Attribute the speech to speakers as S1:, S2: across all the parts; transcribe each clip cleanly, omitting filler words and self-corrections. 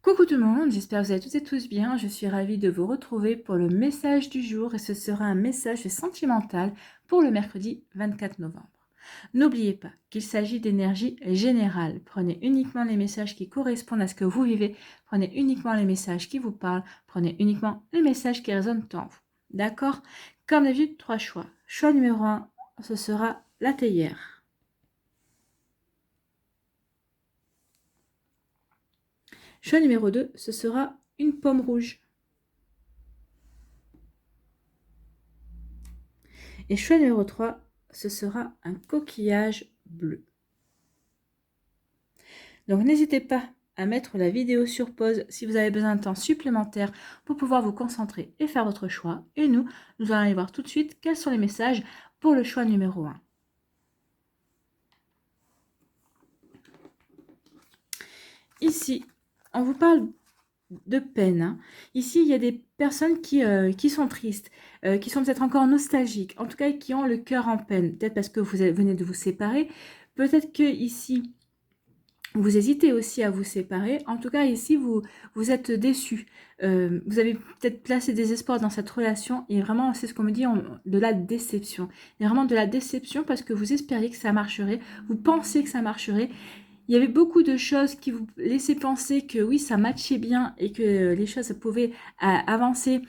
S1: Coucou tout le monde, j'espère que vous allez toutes et tous bien. Je suis ravie de vous retrouver pour le message du jour et ce sera un message sentimental pour le mercredi 24 novembre. N'oubliez pas qu'il s'agit d'énergie générale. Prenez uniquement les messages qui correspondent à ce que vous vivez. Prenez uniquement les messages qui vous parlent. Prenez uniquement les messages qui résonnent en vous. D'accord? Comme d'habitude, 3 choix. Choix numéro 1, ce sera la théière. Choix numéro 2, ce sera une pomme rouge. Et choix numéro 3, ce sera un coquillage bleu. Donc n'hésitez pas à mettre la vidéo sur pause si vous avez besoin de temps supplémentaire pour pouvoir vous concentrer et faire votre choix. Et nous allons aller voir tout de suite quels sont les messages pour le choix numéro 1. Ici, on vous parle de peine. Hein. Ici, il y a des personnes qui sont tristes, qui sont peut-être encore nostalgiques, en tout cas qui ont le cœur en peine, peut-être parce que vous venez de vous séparer, peut-être que ici, vous hésitez aussi à vous séparer. En tout cas, ici, vous êtes déçus. Vous avez peut-être placé des espoirs dans cette relation et vraiment, c'est ce qu'on me dit, de la déception. Il y a vraiment de la déception parce que vous espériez que ça marcherait, vous pensiez que ça marcherait. Il y avait beaucoup de choses qui vous laissaient penser que oui, ça matchait bien et que les choses pouvaient avancer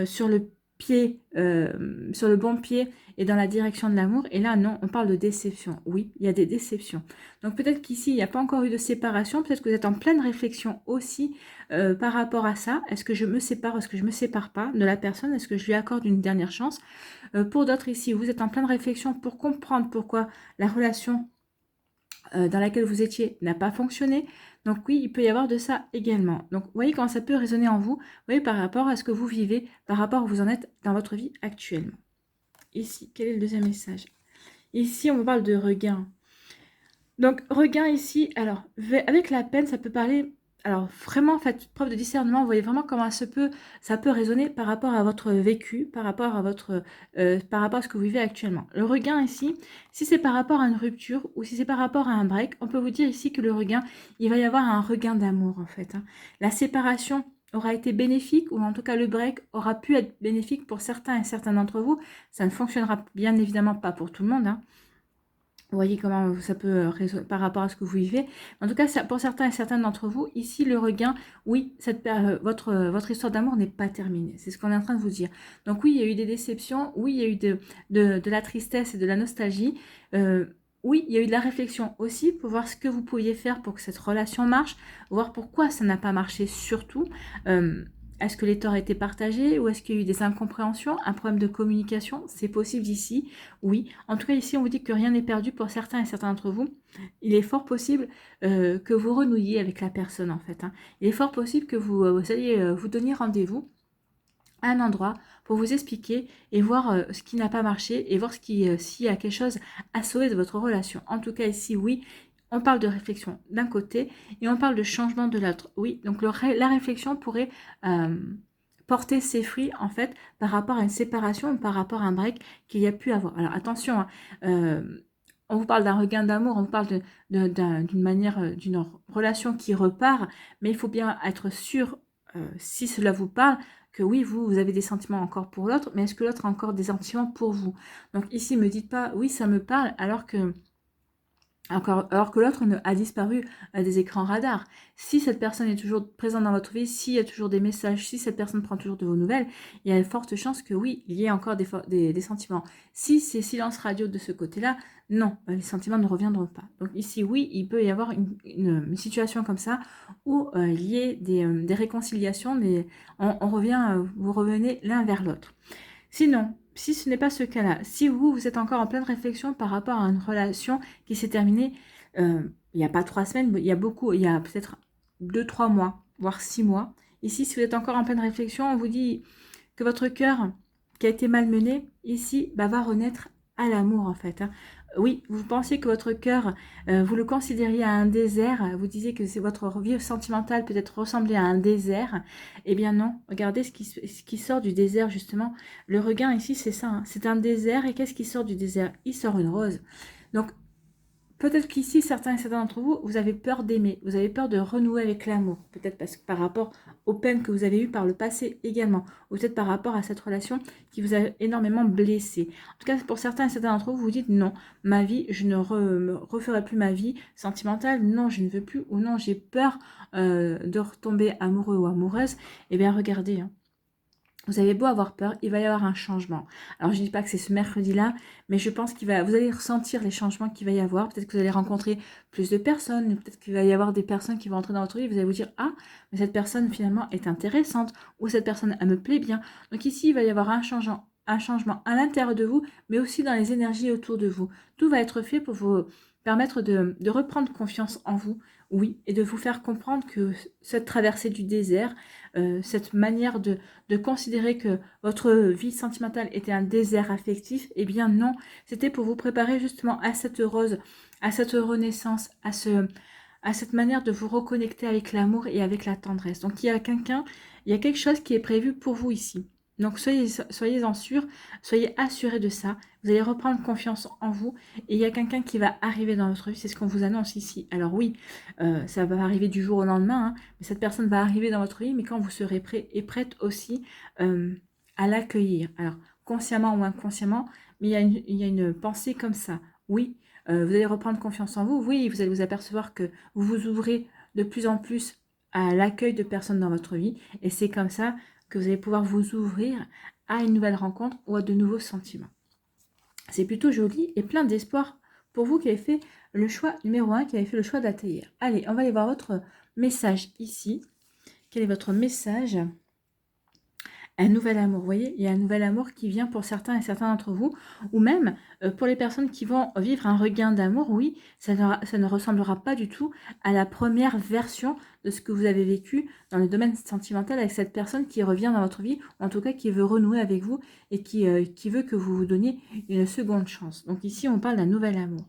S1: sur le pied, sur le bon pied et dans la direction de l'amour. Et là, non, on parle de déception. Oui, il y a des déceptions. Donc peut-être qu'ici, il n'y a pas encore eu de séparation. Peut-être que vous êtes en pleine réflexion aussi par rapport à ça. Est-ce que je me sépare, est-ce que je ne me sépare pas de la personne? Est-ce que je lui accorde une dernière chance? Pour d'autres ici, vous êtes en pleine réflexion pour comprendre pourquoi la relation dans laquelle vous étiez n'a pas fonctionné. Donc oui, il peut y avoir de ça également. Donc vous voyez comment ça peut résonner en vous, vous voyez, par rapport à ce que vous vivez, par rapport à où vous en êtes dans votre vie actuellement. Ici, quel est le deuxième message? Ici, on me parle de regain. Donc regain ici, alors avec la peine, ça peut parler... Alors vraiment, faites preuve de discernement, vous voyez vraiment comment ça peut résonner par rapport à votre vécu, par rapport à ce que vous vivez actuellement. Le regain ici, si c'est par rapport à une rupture ou si c'est par rapport à un break, on peut vous dire ici que le regain, il va y avoir un regain d'amour en fait. Hein. La séparation aura été bénéfique ou en tout cas le break aura pu être bénéfique pour certains et certains d'entre vous. Ça ne fonctionnera bien évidemment pas pour tout le monde. Hein. Vous voyez comment ça peut par rapport à ce que vous vivez. En tout cas, pour certains et certaines d'entre vous, ici, le regain, oui, votre histoire d'amour n'est pas terminée. C'est ce qu'on est en train de vous dire. Donc oui, il y a eu des déceptions. Oui, il y a eu de la tristesse et de la nostalgie. Oui, il y a eu de la réflexion aussi pour voir ce que vous pouviez faire pour que cette relation marche, voir pourquoi ça n'a pas marché surtout. Est-ce que les torts étaient partagés ou est-ce qu'il y a eu des incompréhensions, un problème de communication? C'est possible ici, oui. En tout cas, ici, on vous dit que rien n'est perdu pour certains et certains d'entre vous. Il est fort possible que vous renouiez avec la personne, en fait. Hein. Il est fort possible que vous alliez vous donner rendez-vous à un endroit pour vous expliquer et voir ce qui n'a pas marché et voir s'il y a quelque chose à sauver de votre relation. En tout cas, ici, oui, on parle de réflexion d'un côté et on parle de changement de l'autre. Oui, donc la réflexion pourrait porter ses fruits, en fait, par rapport à une séparation ou par rapport à un break qu'il y a pu avoir. Alors, attention, hein, on vous parle d'un regain d'amour, on vous parle d'une manière, d'une relation qui repart, mais il faut bien être sûr, si cela vous parle, que oui, vous avez des sentiments encore pour l'autre, mais est-ce que l'autre a encore des sentiments pour vous? Donc ici, ne me dites pas, oui, ça me parle, alors que l'autre a disparu des écrans radars. Si cette personne est toujours présente dans votre vie, s'il y a toujours des messages, si cette personne prend toujours de vos nouvelles, il y a de fortes chances que oui, il y ait encore des sentiments. Si c'est silence radio de ce côté-là, non, les sentiments ne reviendront pas. Donc ici, oui, il peut y avoir une situation comme ça où il y ait des réconciliations, mais on revient, vous revenez l'un vers l'autre. Sinon, si ce n'est pas ce cas-là, si vous êtes encore en pleine réflexion par rapport à une relation qui s'est terminée il n'y a pas 3 semaines, il y a peut-être 2-3 mois, voire 6 mois. Ici, si vous êtes encore en pleine réflexion, on vous dit que votre cœur qui a été malmené, ici, va renaître à l'amour en fait. Hein. Oui, vous pensez que votre cœur, vous le considériez à un désert, vous disiez que c'est votre vie sentimentale peut-être ressemblait à un désert. Eh bien non, regardez ce qui sort du désert justement. Le regain ici, c'est ça, hein. C'est un désert et qu'est-ce qui sort du désert? Il sort une rose. Donc, peut-être qu'ici, certains et certains d'entre vous, vous avez peur d'aimer, vous avez peur de renouer avec l'amour, peut-être parce que par rapport aux peines que vous avez eues par le passé également, ou peut-être par rapport à cette relation qui vous a énormément blessé. En tout cas, pour certains et certains d'entre vous, vous dites non, ma vie, je ne me referai plus ma vie sentimentale, non, je ne veux plus, ou non, j'ai peur de retomber amoureux ou amoureuse. Eh bien, regardez, hein. Vous avez beau avoir peur, il va y avoir un changement. Alors, je ne dis pas que c'est ce mercredi-là, mais je pense vous allez ressentir les changements qu'il va y avoir. Peut-être que vous allez rencontrer plus de personnes, ou peut-être qu'il va y avoir des personnes qui vont entrer dans votre vie. Vous allez vous dire, ah, mais cette personne finalement est intéressante, ou cette personne, elle me plaît bien. Donc ici, il va y avoir un changement à l'intérieur de vous, mais aussi dans les énergies autour de vous. Tout va être fait pour vous permettre de reprendre confiance en vous, oui, et de vous faire comprendre que cette traversée du désert, cette manière de considérer que votre vie sentimentale était un désert affectif, eh bien non, c'était pour vous préparer justement à cette renaissance, à cette manière de vous reconnecter avec l'amour et avec la tendresse. Donc il y a quelque chose qui est prévu pour vous ici. Donc soyez-en sûrs, soyez assurés de ça. Vous allez reprendre confiance en vous et il y a quelqu'un qui va arriver dans votre vie. C'est ce qu'on vous annonce ici. Alors oui, ça va arriver du jour au lendemain, hein, mais cette personne va arriver dans votre vie, mais quand vous serez prêt et prête aussi à l'accueillir. Alors consciemment ou inconsciemment, mais il y a une pensée comme ça. Oui, vous allez reprendre confiance en vous. Oui, vous allez vous apercevoir que vous vous ouvrez de plus en plus à l'accueil de personnes dans votre vie et c'est comme ça que vous allez pouvoir vous ouvrir à une nouvelle rencontre ou à de nouveaux sentiments. C'est plutôt joli et plein d'espoir pour vous qui avez fait le choix numéro 1, qui avez fait le choix d'atterrir. Allez, on va aller voir votre message ici. Quel est votre message ? Un nouvel amour, vous voyez, il y a un nouvel amour qui vient pour certains et certains d'entre vous, ou même pour les personnes qui vont vivre un regain d'amour, oui, ça ne ressemblera pas du tout à la première version de ce que vous avez vécu dans le domaine sentimental avec cette personne qui revient dans votre vie, ou en tout cas qui veut renouer avec vous et qui veut que vous vous donniez une seconde chance. Donc ici, on parle d'un nouvel amour.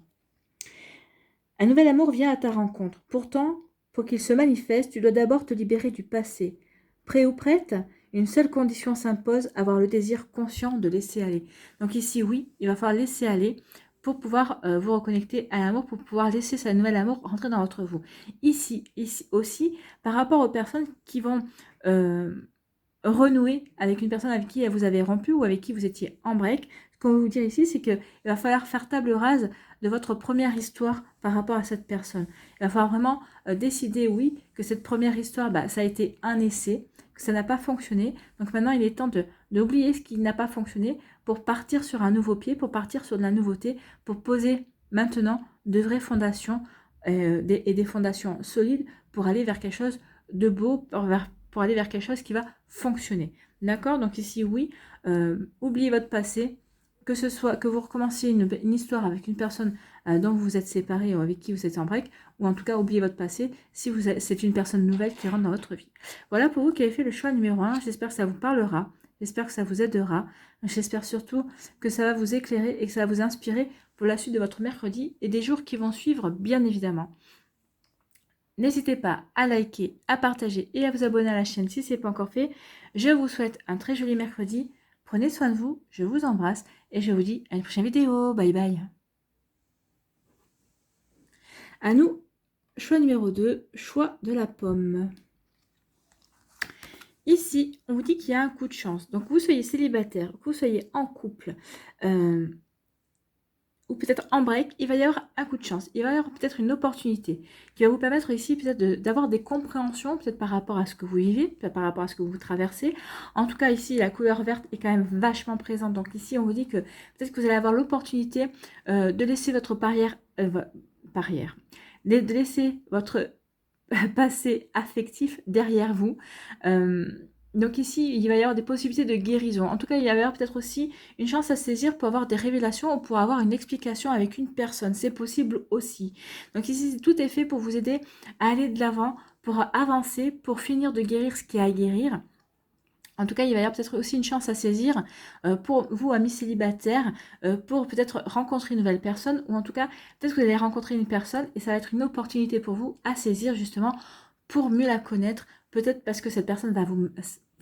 S1: Un nouvel amour vient à ta rencontre. Pourtant, pour qu'il se manifeste, tu dois d'abord te libérer du passé. Prêt ou prête ? Une seule condition s'impose, avoir le désir conscient de laisser aller. Donc ici, oui, il va falloir laisser aller pour pouvoir vous reconnecter à l'amour, pour pouvoir laisser ce nouvel amour rentrer dans votre vous. Ici aussi, par rapport aux personnes qui vont renouer avec une personne avec qui vous avez rompu ou avec qui vous étiez en break, ce qu'on va vous dire ici, c'est qu'il va falloir faire table rase de votre première histoire par rapport à cette personne. Il va falloir vraiment décider, oui, que cette première histoire, ça a été un essai, que ça n'a pas fonctionné. Donc maintenant, il est temps d'oublier ce qui n'a pas fonctionné pour partir sur un nouveau pied, pour partir sur de la nouveauté, pour poser maintenant de vraies fondations et des fondations solides pour aller vers quelque chose de beau, pour aller vers quelque chose qui va fonctionner. D'accord? Donc ici, oui, oubliez votre passé, que ce soit que vous recommenciez une histoire avec une personne dont vous vous êtes séparé ou avec qui vous êtes en break, ou en tout cas oubliez votre passé si c'est une personne nouvelle qui rentre dans votre vie. Voilà pour vous qui avez fait le choix numéro 1. J'espère que ça vous parlera, j'espère que ça vous aidera, j'espère surtout que ça va vous éclairer et que ça va vous inspirer pour la suite de votre mercredi et des jours qui vont suivre, bien évidemment. N'hésitez pas à liker, à partager et à vous abonner à la chaîne si ce n'est pas encore fait. Je vous souhaite un très joli mercredi. Prenez soin de vous, je vous embrasse et je vous dis à une prochaine vidéo. Bye bye. À nous, choix numéro 2, choix de la pomme. Ici, on vous dit qu'il y a un coup de chance. Donc, vous soyez célibataire, que vous soyez en couple, ou peut-être en break, il va y avoir un coup de chance. Il va y avoir peut-être une opportunité qui va vous permettre ici peut-être d'avoir des compréhensions, peut-être par rapport à ce que vous vivez, peut-être par rapport à ce que vous traversez. En tout cas, ici, la couleur verte est quand même vachement présente. Donc ici, on vous dit que peut-être que vous allez avoir l'opportunité de laisser votre de laisser votre passé affectif derrière vous. Donc ici, il va y avoir des possibilités de guérison. En tout cas, il va y avoir peut-être aussi une chance à saisir pour avoir des révélations ou pour avoir une explication avec une personne. C'est possible aussi. Donc ici, tout est fait pour vous aider à aller de l'avant, pour avancer, pour finir de guérir ce qui a à guérir. En tout cas, il va y avoir peut-être aussi une chance à saisir pour vous, amis célibataires, pour peut-être rencontrer une nouvelle personne, ou en tout cas, peut-être que vous allez rencontrer une personne et ça va être une opportunité pour vous à saisir justement pour mieux la connaître, peut-être parce que cette personne va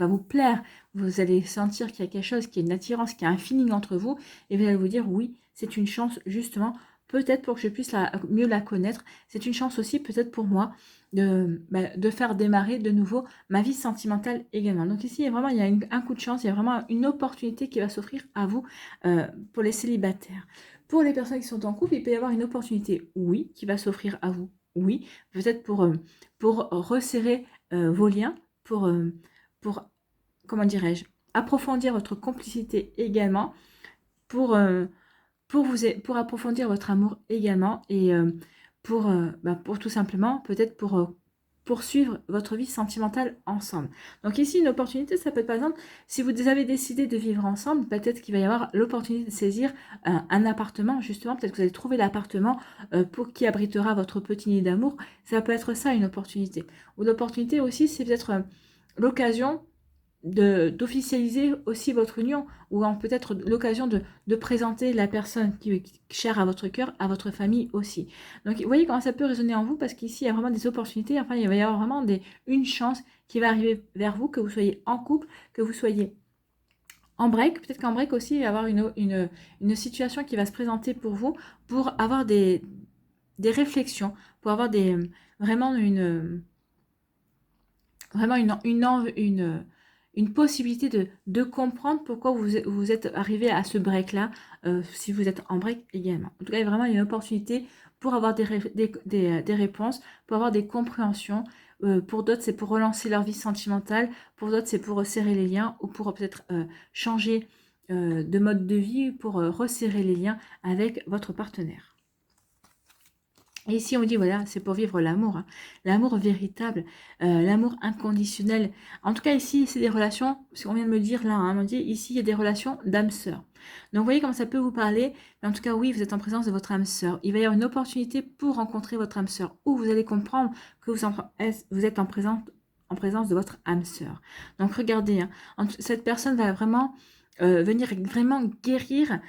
S1: vous plaire, vous allez sentir qu'il y a quelque chose, qu'il y a une attirance, qu'il y a un feeling entre vous, et vous allez vous dire oui, c'est une chance justement peut-être pour que je puisse mieux la connaître. C'est une chance aussi peut-être pour moi de faire démarrer de nouveau ma vie sentimentale également. Donc ici, vraiment, il y a un coup de chance, il y a vraiment une opportunité qui va s'offrir à vous pour les célibataires. Pour les personnes qui sont en couple, il peut y avoir une opportunité, oui, qui va s'offrir à vous, oui, peut-être pour resserrer vos liens, pour comment dirais-je, approfondir votre complicité également, pour, pour approfondir votre amour également et pour tout simplement, peut-être pour poursuivre votre vie sentimentale ensemble. Donc ici, une opportunité, ça peut être par exemple, si vous avez décidé de vivre ensemble, peut-être qu'il va y avoir l'opportunité de saisir un appartement, justement, peut-être que vous allez trouver l'appartement pour qui abritera votre petit nid d'amour. Ça peut être ça, une opportunité. Ou l'opportunité aussi, c'est peut-être l'occasion d'officialiser aussi votre union, ou peut-être l'occasion de présenter la personne qui est chère à votre cœur, à votre famille aussi. Donc vous voyez comment ça peut résonner en vous, parce qu'ici il y a vraiment des opportunités, enfin il va y avoir vraiment une chance qui va arriver vers vous, que vous soyez en couple, que vous soyez en break, peut-être qu'en break aussi il va y avoir une situation qui va se présenter pour vous, pour avoir des réflexions, pour avoir vraiment une possibilité de comprendre pourquoi vous êtes arrivé à ce break-là, si vous êtes en break également. En tout cas, il y a vraiment une opportunité pour avoir des réponses, pour avoir des compréhensions. Pour d'autres, c'est pour relancer leur vie sentimentale. Pour d'autres, c'est pour resserrer les liens ou pour peut-être changer de mode de vie, pour resserrer les liens avec votre partenaire. Et ici, on dit, voilà, c'est pour vivre l'amour, hein. L'amour véritable, l'amour inconditionnel. En tout cas, ici, c'est des relations, ce qu'on vient de me dire là, hein, on dit, ici, il y a des relations d'âme-sœur. Donc, vous voyez comment ça peut vous parler. Mais en tout cas, oui, vous êtes en présence de votre âme-sœur. Il va y avoir une opportunité pour rencontrer votre âme-sœur, où vous allez comprendre que vous êtes en présence de votre âme-sœur. Donc, regardez, hein, cette personne va vraiment venir vraiment guérir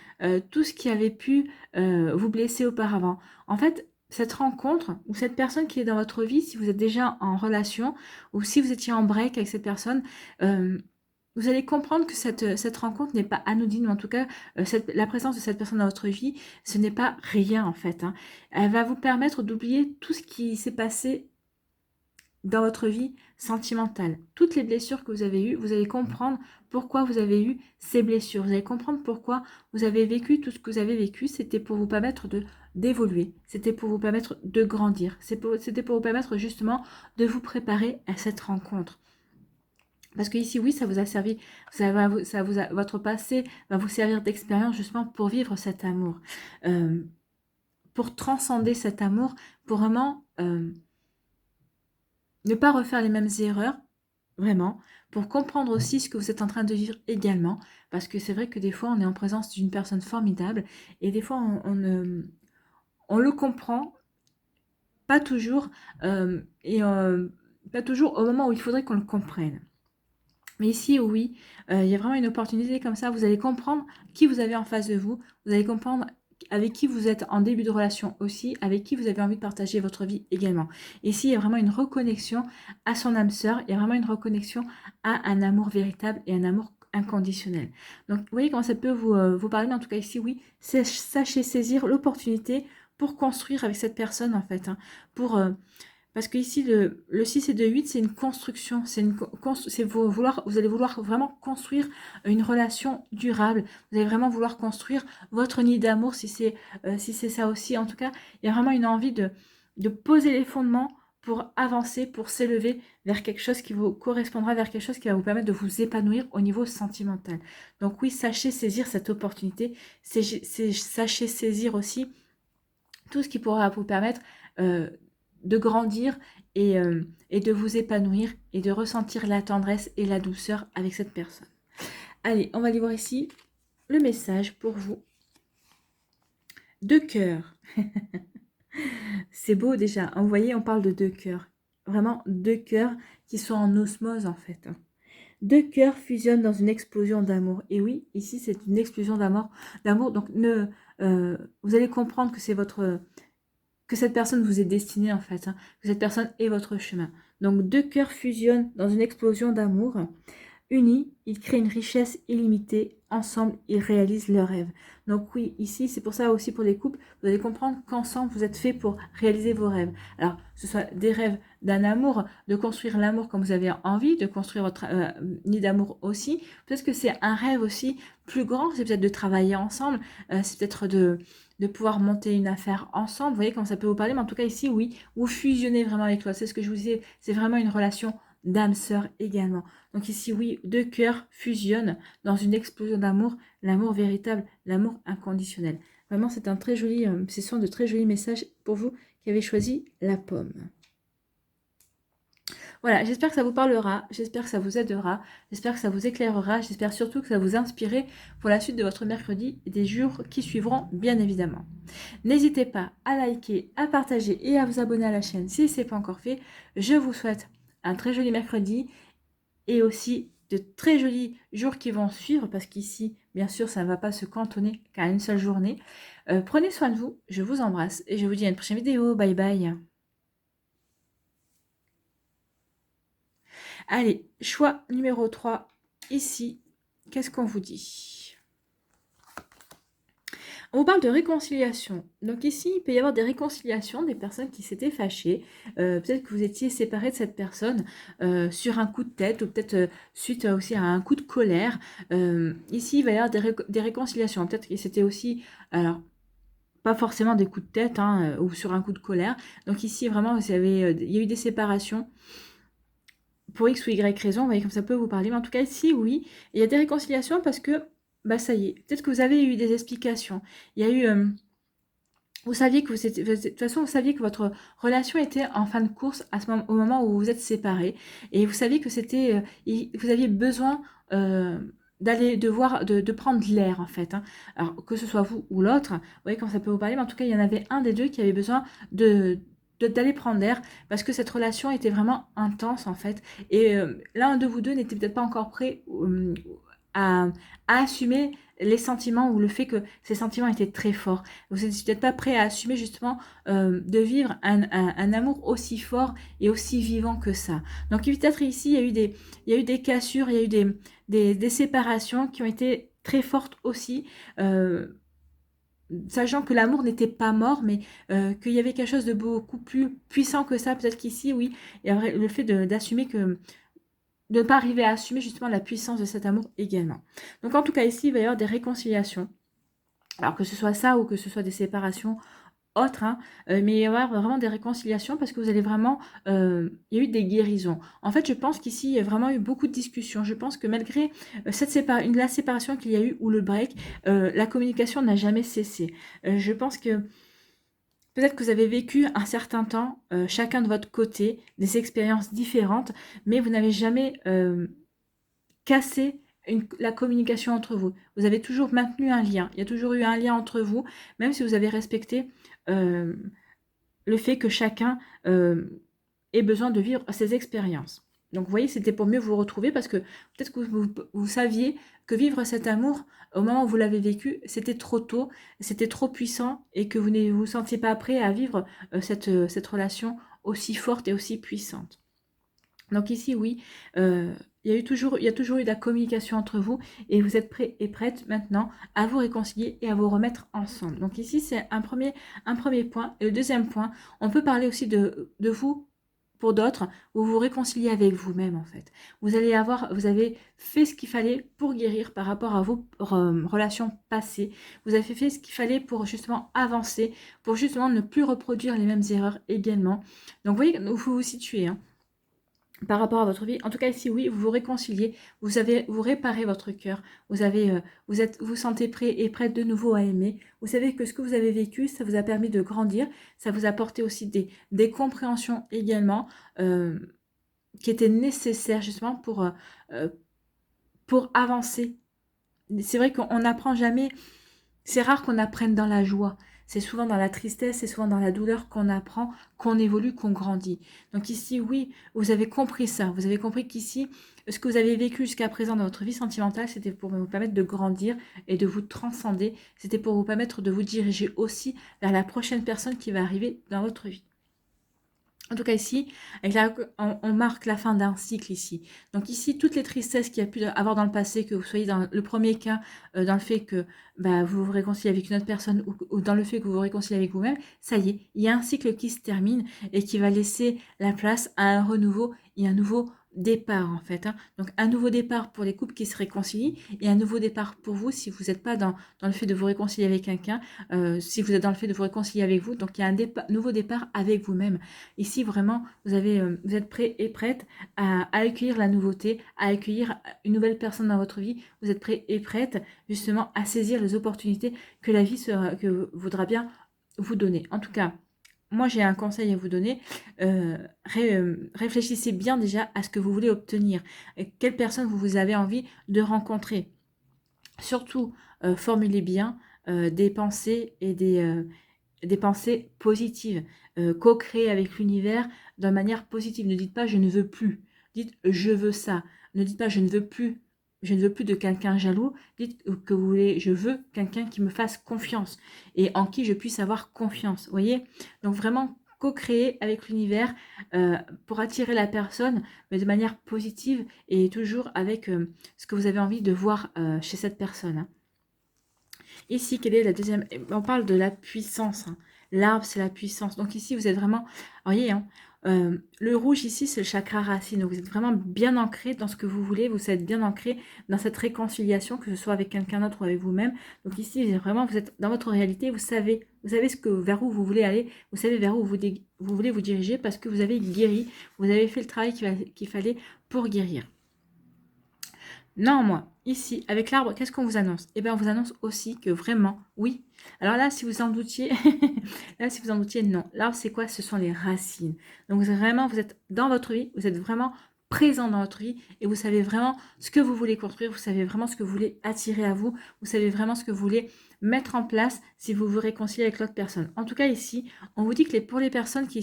S1: tout ce qui avait pu vous blesser auparavant. En fait, cette rencontre ou cette personne qui est dans votre vie, si vous êtes déjà en relation ou si vous étiez en break avec cette personne, vous allez comprendre que cette rencontre n'est pas anodine, ou en tout cas, la présence de cette personne dans votre vie, ce n'est pas rien en fait, hein. Elle va vous permettre d'oublier tout ce qui s'est passé dans votre vie sentimentale. Toutes les blessures que vous avez eues, vous allez comprendre pourquoi vous avez eu ces blessures. Vous allez comprendre pourquoi vous avez vécu tout ce que vous avez vécu. C'était pour vous permettre d'évoluer. C'était pour vous permettre de grandir. C'était pour vous permettre justement de vous préparer à cette rencontre. Parce que ici, oui, ça vous a servi, votre passé va vous servir d'expérience justement pour vivre cet amour. Pour transcender cet amour, pour vraiment ne pas refaire les mêmes erreurs, vraiment, pour comprendre aussi ce que vous êtes en train de vivre également, parce que c'est vrai que des fois, on est en présence d'une personne formidable, et des fois, on le comprend, pas toujours, pas toujours au moment où il faudrait qu'on le comprenne. Mais ici, oui, il y a vraiment une opportunité comme ça, vous allez comprendre qui vous avez en face de vous, vous allez comprendre avec qui vous êtes en début de relation aussi, avec qui vous avez envie de partager votre vie également. Ici, il y a vraiment une reconnexion à son âme sœur, il y a vraiment une reconnexion à un amour véritable et un amour inconditionnel. Donc, vous voyez comment ça peut vous parler, mais en tout cas ici, oui, sachez saisir l'opportunité pour construire avec cette personne, en fait, hein, parce que ici, le 6 et 2, 8, c'est une construction. Vous allez vouloir vraiment construire une relation durable. Vous allez vraiment vouloir construire votre nid d'amour, si c'est ça aussi. En tout cas, il y a vraiment une envie de poser les fondements pour avancer, pour s'élever vers quelque chose qui vous correspondra, vers quelque chose qui va vous permettre de vous épanouir au niveau sentimental. Donc oui, sachez saisir cette opportunité. Sachez saisir aussi tout ce qui pourra vous permettre de grandir et de vous épanouir et de ressentir la tendresse et la douceur avec cette personne. Allez, on va aller voir ici le message pour vous. Deux cœurs. C'est beau déjà. Vous voyez, on parle de deux cœurs. Vraiment deux cœurs qui sont en osmose en fait. Deux cœurs fusionnent dans une explosion d'amour. Et oui, ici c'est une explosion d'amour. Donc vous allez comprendre que c'est que cette personne vous est destinée en fait, hein, que cette personne est votre chemin. Donc deux cœurs fusionnent dans une explosion d'amour. unis, ils créent une richesse illimitée. Ensemble, ils réalisent leurs rêves. Donc oui, ici, c'est pour ça aussi pour les couples, vous allez comprendre qu'ensemble, vous êtes faits pour réaliser vos rêves. Alors, que ce soit des rêves d'un amour, de construire l'amour comme vous avez envie, de construire votre nid d'amour aussi. Peut-être que c'est un rêve aussi plus grand, c'est peut-être de travailler ensemble, c'est peut-être de pouvoir monter une affaire ensemble. Vous voyez comment ça peut vous parler, mais en tout cas ici, oui, vous fusionnez vraiment avec toi. C'est ce que je vous disais, c'est vraiment une relation d'âme-sœur également. Donc ici, oui, deux cœurs fusionnent dans une explosion d'amour, l'amour véritable, l'amour inconditionnel. Vraiment, c'est un très joli, ce sont de très jolis messages pour vous qui avez choisi la pomme. Voilà, j'espère que ça vous parlera, j'espère que ça vous aidera, j'espère que ça vous éclairera, j'espère surtout que ça vous inspirera pour la suite de votre mercredi et des jours qui suivront, bien évidemment. N'hésitez pas à liker, à partager et à vous abonner à la chaîne si ce n'est pas encore fait. Je vous souhaite un très joli mercredi et aussi de très jolis jours qui vont suivre parce qu'ici, bien sûr, ça ne va pas se cantonner qu'à une seule journée. Prenez soin de vous, je vous embrasse et je vous dis à une prochaine vidéo. Bye bye. Allez, choix numéro 3, ici, qu'est-ce qu'on vous dit? On vous parle de réconciliation. Donc ici, il peut y avoir des réconciliations, des personnes qui s'étaient fâchées. Peut-être que vous étiez séparés de cette personne sur un coup de tête ou peut-être suite aussi à un coup de colère. Ici, il va y avoir des réconciliations. Peut-être que c'était aussi... Alors, pas forcément des coups de tête ou sur un coup de colère. Donc ici, vraiment, vous avez, il y a eu des séparations pour X ou Y raison, vous voyez comme ça peut vous parler. Mais en tout cas, ici, oui, il y a des réconciliations parce que, bah ça y est, peut-être que vous avez eu des explications. Il y a eu... vous saviez que vous étiez, de toute façon, vous saviez que votre relation était en fin de course au moment où vous vous êtes séparés. Et vous saviez que c'était... vous aviez besoin... d'aller de prendre l'air en fait, hein. Alors que ce soit vous ou l'autre, vous voyez quand ça peut vous parler, mais en tout cas il y en avait un des deux qui avait besoin d'aller prendre l'air parce que cette relation était vraiment intense en fait et l'un de vous deux n'était peut-être pas encore prêt à, à assumer les sentiments ou le fait que ces sentiments étaient très forts. Vous n'êtes peut-être pas prêt à assumer justement de vivre un amour aussi fort et aussi vivant que ça. Donc peut-être ici il y a eu des cassures, il y a eu des séparations qui ont été très fortes aussi. Sachant que l'amour n'était pas mort, mais qu'il y avait quelque chose de beaucoup plus puissant que ça. Peut-être qu'ici, oui, il y a le fait d'assumer que de ne pas arriver à assumer justement la puissance de cet amour également. Donc en tout cas, ici, il va y avoir des réconciliations. Alors que ce soit ça ou que ce soit des séparations autre, hein, mais il va y avoir vraiment des réconciliations parce que vous allez vraiment... il y a eu des guérisons. En fait, je pense qu'ici, il y a vraiment eu beaucoup de discussions. Je pense que malgré la séparation qu'il y a eu ou le break, la communication n'a jamais cessé. Je pense que peut-être que vous avez vécu un certain temps, chacun de votre côté, des expériences différentes, mais vous n'avez jamais cassé la communication entre vous. Vous avez toujours maintenu un lien. Il y a toujours eu un lien entre vous, même si vous avez respecté le fait que chacun ait besoin de vivre ses expériences. Donc vous voyez, c'était pour mieux vous retrouver parce que peut-être que vous saviez que vivre cet amour, au moment où vous l'avez vécu, c'était trop tôt, c'était trop puissant et que vous ne vous sentiez pas prêt à vivre cette relation aussi forte et aussi puissante. Donc ici, oui, il y a toujours eu de la communication entre vous et vous êtes prêts et prêtes maintenant à vous réconcilier et à vous remettre ensemble. Donc ici, c'est un premier point. Et le deuxième point, on peut parler aussi de vous pour d'autres, où vous vous réconciliez avec vous-même en fait. Vous avez fait ce qu'il fallait pour guérir par rapport à vos relations passées. Vous avez fait ce qu'il fallait pour justement avancer, pour justement ne plus reproduire les mêmes erreurs également. Donc vous voyez où vous vous situez, hein, par rapport à votre vie. En tout cas, ici, oui, vous vous réconciliez, vous réparez votre cœur, vous sentez prêt et prête de nouveau à aimer. Vous savez que ce que vous avez vécu, ça vous a permis de grandir, ça vous a apporté aussi des compréhensions également qui étaient nécessaires justement pour avancer. C'est vrai qu'on n'apprend jamais, c'est rare qu'on apprenne dans la joie. C'est souvent dans la tristesse, c'est souvent dans la douleur qu'on apprend, qu'on évolue, qu'on grandit. Donc ici, oui, vous avez compris ça. Vous avez compris qu'ici, ce que vous avez vécu jusqu'à présent dans votre vie sentimentale, c'était pour vous permettre de grandir et de vous transcender. C'était pour vous permettre de vous diriger aussi vers la prochaine personne qui va arriver dans votre vie. En tout cas ici, avec la, on marque la fin d'un cycle ici. Donc ici, toutes les tristesses qu'il y a pu avoir dans le passé, que vous soyez dans le premier cas, dans le fait que bah, vous vous réconciliez avec une autre personne ou dans le fait que vous vous réconciliez avec vous-même, ça y est, il y a un cycle qui se termine et qui va laisser la place à un renouveau et un nouveau départ en fait. Hein. Donc un nouveau départ pour les couples qui se réconcilient et un nouveau départ pour vous si vous n'êtes pas dans le fait de vous réconcilier avec quelqu'un, si vous êtes dans le fait de vous réconcilier avec vous. Donc il y a un nouveau départ avec vous-même. Ici, vraiment, vous êtes prêt et prête à accueillir la nouveauté, à accueillir une nouvelle personne dans votre vie. Vous êtes prêt et prête justement à saisir les opportunités que la vie voudra bien vous donner. En tout cas, moi j'ai un conseil à vous donner. Réfléchissez bien déjà à ce que vous voulez obtenir. Quelle personne vous avez envie de rencontrer. Surtout, formulez bien des pensées et des pensées positives. Co-créer avec l'univers d'une manière positive. Ne dites pas je ne veux plus. Dites je veux ça. Ne dites pas je ne veux plus. Je ne veux plus de quelqu'un jaloux. Dites que vous voulez, je veux quelqu'un qui me fasse confiance et en qui je puisse avoir confiance. Vous voyez? Donc vraiment co-créer avec l'univers pour attirer la personne, mais de manière positive et toujours avec ce que vous avez envie de voir chez cette personne. Hein. Ici, quelle est la deuxième? On parle de la puissance. Hein. L'arbre, c'est la puissance. Donc ici, vous êtes vraiment... Voyez, hein, le rouge ici, c'est le chakra racine. Donc vous êtes vraiment bien ancré dans ce que vous voulez. Vous êtes bien ancré dans cette réconciliation, que ce soit avec quelqu'un d'autre ou avec vous-même. Donc ici, vous êtes dans votre réalité. Vous savez vers où vous voulez aller. Vous savez vers où vous voulez vous diriger parce que vous avez guéri. Vous avez fait le travail qu'il fallait pour guérir. Néanmoins, ici, avec l'arbre, qu'est-ce qu'on vous annonce? Eh bien, on vous annonce aussi que vraiment, oui. Alors là, si vous en doutiez, non. L'arbre, c'est quoi? Ce sont les racines. Donc, vraiment, vous êtes dans votre vie, vous êtes vraiment présent dans votre vie et vous savez vraiment ce que vous voulez construire, vous savez vraiment ce que vous voulez attirer à vous, vous savez vraiment ce que vous voulez mettre en place si vous vous réconciliez avec l'autre personne. En tout cas, ici, on vous dit que pour les personnes qui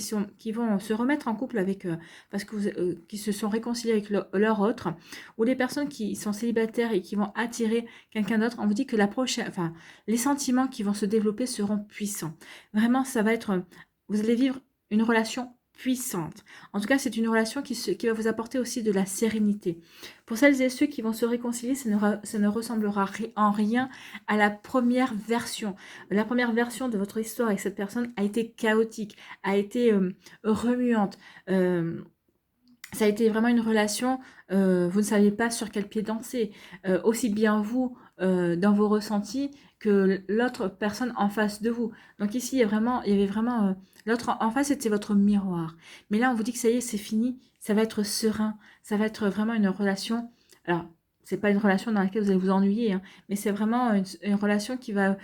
S1: vont se remettre en couple avec, parce que qui se sont réconciliées avec leur autre, ou les personnes qui sont célibataires et qui vont attirer quelqu'un d'autre, on vous dit que les sentiments qui vont se développer seront puissants. Vraiment, ça va être, vous allez vivre une relation puissante. En tout cas, c'est une relation qui va vous apporter aussi de la sérénité. Pour celles et ceux qui vont se réconcilier, ça ne ressemblera en rien à la première version. La première version de votre histoire avec cette personne a été chaotique, a été remuante. Ça a été vraiment une relation, vous ne saviez pas sur quel pied danser. Aussi bien vous, dans vos ressentis, que l'autre personne en face de vous. Donc ici, il y avait vraiment... l'autre en face, c'était votre miroir. Mais là, on vous dit que ça y est, c'est fini. Ça va être serein. Ça va être vraiment une relation... Alors, c'est pas une relation dans laquelle vous allez vous ennuyer, hein, mais c'est vraiment une relation qui va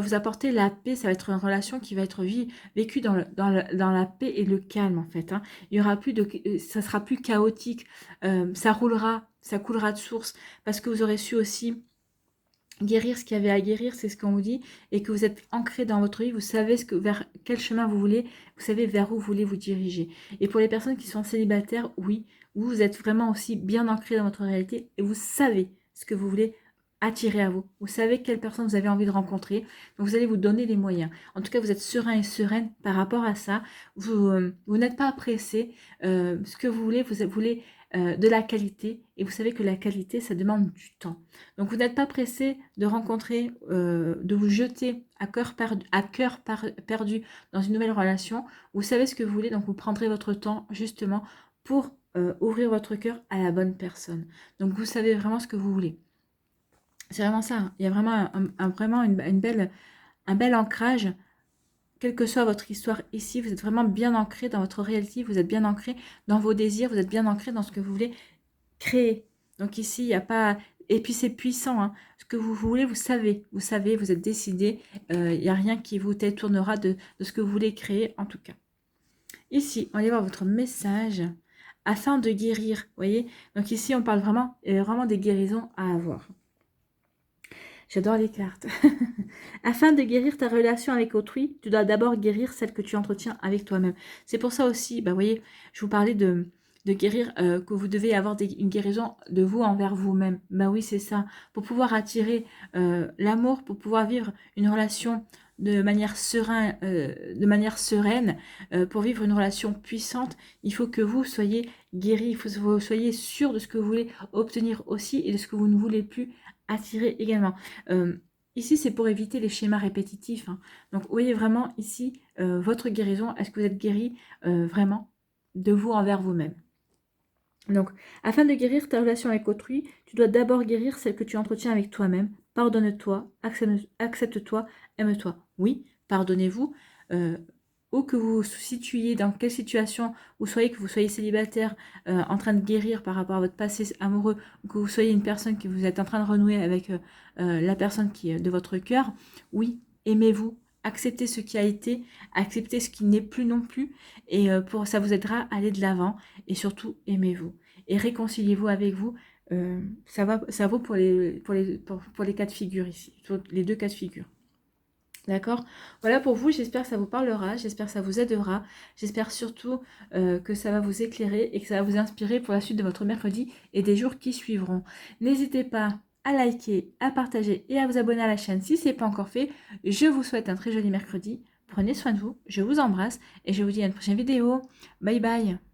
S1: vous apporter la paix. Ça va être une relation qui va être vécue dans la paix et le calme, en fait. Hein. Il y aura plus ça sera plus chaotique, ça roulera, ça coulera de source, parce que vous aurez su aussi guérir ce qu'il y avait à guérir, c'est ce qu'on vous dit, et que vous êtes ancré dans votre vie, vous savez vers quel chemin vous voulez, vous savez vers où vous voulez vous diriger. Et pour les personnes qui sont célibataires, oui, vous êtes vraiment aussi bien ancré dans votre réalité, et vous savez ce que vous voulez attirer à vous. Vous savez quelle personne vous avez envie de rencontrer, donc vous allez vous donner les moyens. En tout cas, vous êtes serein et sereine par rapport à ça. Vous n'êtes pas pressé. Ce que vous voulez de la qualité, et vous savez que la qualité, ça demande du temps. Donc vous n'êtes pas pressé de rencontrer, de vous jeter à cœur perdu dans une nouvelle relation. Vous savez ce que vous voulez, donc vous prendrez votre temps justement pour ouvrir votre cœur à la bonne personne. Donc vous savez vraiment ce que vous voulez. C'est vraiment ça. Hein. Il y a vraiment vraiment un bel ancrage. Quelle que soit votre histoire ici, vous êtes vraiment bien ancré dans votre réalité, vous êtes bien ancré dans vos désirs, vous êtes bien ancré dans ce que vous voulez créer. Donc ici, il n'y a pas... Et puis c'est puissant, hein. Ce que vous voulez, vous savez, vous êtes décidé, il n'y a rien qui vous détournera de ce que vous voulez créer en tout cas. Ici, on va aller voir votre message afin de guérir, vous voyez. Donc ici, on parle vraiment des guérisons à avoir. J'adore les cartes. Afin de guérir ta relation avec autrui, tu dois d'abord guérir celle que tu entretiens avec toi-même. C'est pour ça aussi, vous voyez, je vous parlais de guérir, que vous devez avoir une guérison de vous envers vous-même. Bah oui, c'est ça. Pour pouvoir attirer l'amour, pour pouvoir vivre une relation de manière sereine pour vivre une relation puissante, il faut que vous soyez guéri, il faut que vous soyez sûr de ce que vous voulez obtenir aussi et de ce que vous ne voulez plus attirer également. Ici, c'est pour éviter les schémas répétitifs, hein. Donc, vous voyez vraiment ici votre guérison. Est-ce que vous êtes guéri vraiment de vous envers vous-même? Donc, afin de guérir ta relation avec autrui, tu dois d'abord guérir celle que tu entretiens avec toi-même. Pardonne-toi, accepte-toi, aime-toi. Oui, pardonnez-vous. Où que vous vous situiez, dans quelle situation vous soyez, que vous soyez célibataire, en train de guérir par rapport à votre passé amoureux, ou que vous soyez une personne que vous êtes en train de renouer avec la personne qui est de votre cœur, oui, aimez-vous, acceptez ce qui a été, acceptez ce qui n'est plus non plus, et ça vous aidera à aller de l'avant, et surtout, aimez-vous, et réconciliez-vous avec vous. Ça vaut pour les cas de figure ici, les deux cas de figure. D'accord? Voilà pour vous, j'espère que ça vous parlera, j'espère que ça vous aidera, j'espère surtout que ça va vous éclairer et que ça va vous inspirer pour la suite de votre mercredi et des jours qui suivront. N'hésitez pas à liker, à partager et à vous abonner à la chaîne si ce n'est pas encore fait. Je vous souhaite un très joli mercredi, prenez soin de vous, je vous embrasse et je vous dis à une prochaine vidéo. Bye bye!